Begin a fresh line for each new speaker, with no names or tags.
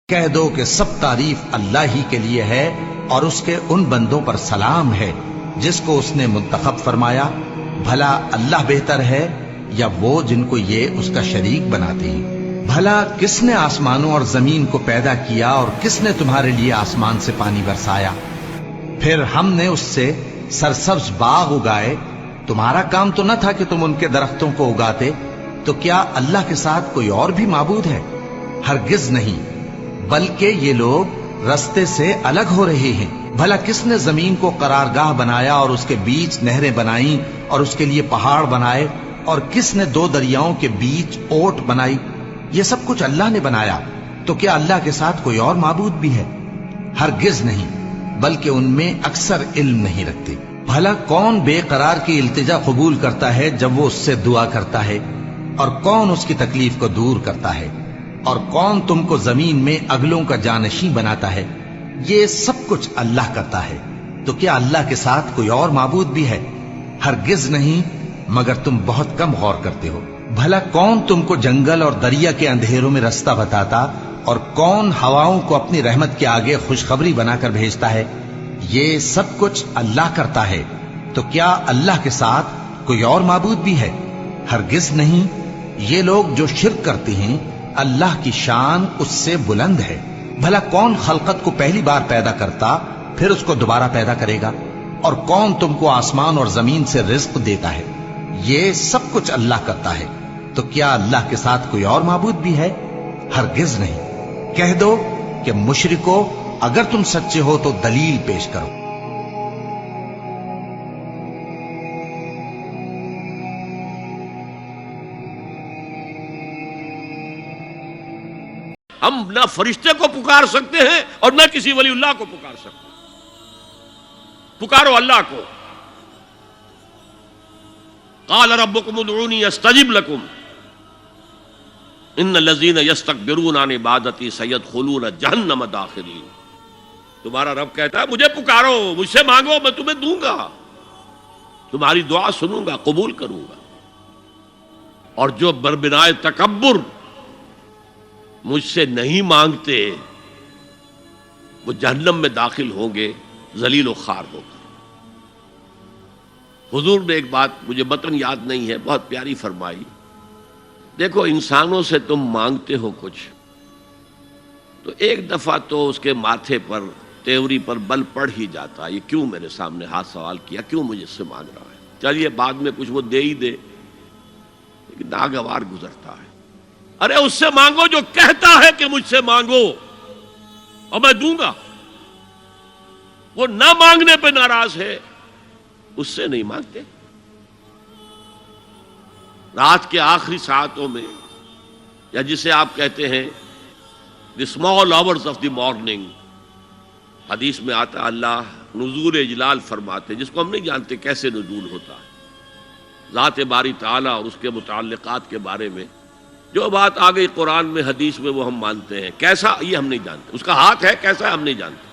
کہہ دو کہ سب تعریف اللہ ہی کے لیے ہے اور اس کے ان بندوں پر سلام ہے جس کو اس نے منتخب فرمایا۔ بھلا اللہ بہتر ہے یا وہ جن کو یہ اس کا شریک بناتے ہیں؟ بھلا کس نے آسمانوں اور زمین کو پیدا کیا اور کس نے تمہارے لیے آسمان سے پانی برسایا؟ پھر ہم نے اس سے سرسبز باغ اگائے۔ تمہارا کام تو نہ تھا کہ تم ان کے درختوں کو اگاتے؟ تو کیا اللہ کے ساتھ کوئی اور بھی معبود ہے؟ ہرگز نہیں، بلکہ یہ لوگ رستے سے الگ ہو رہے ہیں۔ بھلا کس نے زمین کو قرارگاہ بنایا اور اس کے بیچ نہریں بنائیں اور اس کے لیے پہاڑ بنائے، اور کس نے دو دریاؤں کے بیچ اوٹ بنائی؟ یہ سب کچھ اللہ نے بنایا۔ تو کیا اللہ کے ساتھ کوئی اور معبود بھی ہے؟ ہرگز نہیں، بلکہ ان میں اکثر علم نہیں رکھتے۔ بھلا کون بے قرار کی التجا قبول کرتا ہے جب وہ اس سے دعا کرتا ہے، اور کون اس کی تکلیف کو دور کرتا ہے، اور کون تم کو زمین میں اگلوں کا جانشین بناتا ہے؟ یہ سب کچھ اللہ کرتا ہے۔ تو کیا اللہ کے ساتھ کوئی اور معبود بھی ہے؟ ہرگز نہیں، مگر تم بہت کم غور کرتے ہو۔ بھلا کون تم کو جنگل اور دریا کے اندھیروں میں رستہ بتاتا، اور کون ہواؤں کو اپنی رحمت کے آگے خوشخبری بنا کر بھیجتا ہے؟ یہ سب کچھ اللہ کرتا ہے۔ تو کیا اللہ کے ساتھ کوئی اور معبود بھی ہے؟ ہرگز نہیں۔ یہ لوگ جو شرک کرتے ہیں، اللہ کی شان اس سے بلند ہے۔ بھلا کون خلقت کو پہلی بار پیدا کرتا پھر اس کو دوبارہ پیدا کرے گا؟ اور کون تم کو آسمان اور زمین سے رزق دیتا ہے؟ یہ سب کچھ اللہ کرتا ہے۔ تو کیا اللہ کے ساتھ کوئی اور معبود بھی ہے؟ ہرگز نہیں۔ کہہ دو کہ مشرکو، اگر تم سچے ہو تو دلیل پیش کرو۔
ہم نہ فرشتے کو پکار سکتے ہیں اور نہ کسی ولی اللہ کو پکار سکتے ہیں۔ پکارو اللہ کو۔ قال ربکم ادعونی استجب لکم ان الذین یستکبرون عن عبادتی سیدخلون جہنم داخرین۔ تمہارا رب کہتا ہے مجھے پکارو، مجھ سے مانگو، میں تمہیں دوں گا، تمہاری دعا سنوں گا، قبول کروں گا۔ اور جو بربنائے تکبر مجھ سے نہیں مانگتے وہ جہنم میں داخل ہوں گے، ذلیل و خوار ہو کر۔ حضور نے ایک بات، مجھے متن یاد نہیں ہے، بہت پیاری فرمائی۔ دیکھو انسانوں سے تم مانگتے ہو کچھ تو ایک دفعہ تو اس کے ماتھے پر، تیوری پر بل پڑ ہی جاتا ہے، یہ کیوں میرے سامنے ہاتھ سوال کیا، کیوں مجھے اس سے مانگ رہا ہے؟ چلیے بعد میں کچھ وہ دے ہی دے، لیکن ناگوار گزرتا ہے۔ ارے اس سے مانگو جو کہتا ہے کہ مجھ سے مانگو اور میں دوں گا۔ وہ نہ مانگنے پہ ناراض ہے، اس سے نہیں مانگتے۔ رات کے آخری ساعتوں میں، یا جسے آپ کہتے ہیں the small hours of the morning, حدیث میں آتا اللہ نزول اجلال فرماتے، جس کو ہم نہیں جانتے کیسے نزول ہوتا ہے، ذات باری تعالیٰ اور اس کے متعلقات کے بارے میں جو بات آ گئی قرآن میں، حدیث میں، وہ ہم مانتے ہیں۔ کیسا یہ ہم نہیں جانتے، اس کا ہاتھ ہے کیسا ہم نہیں جانتے۔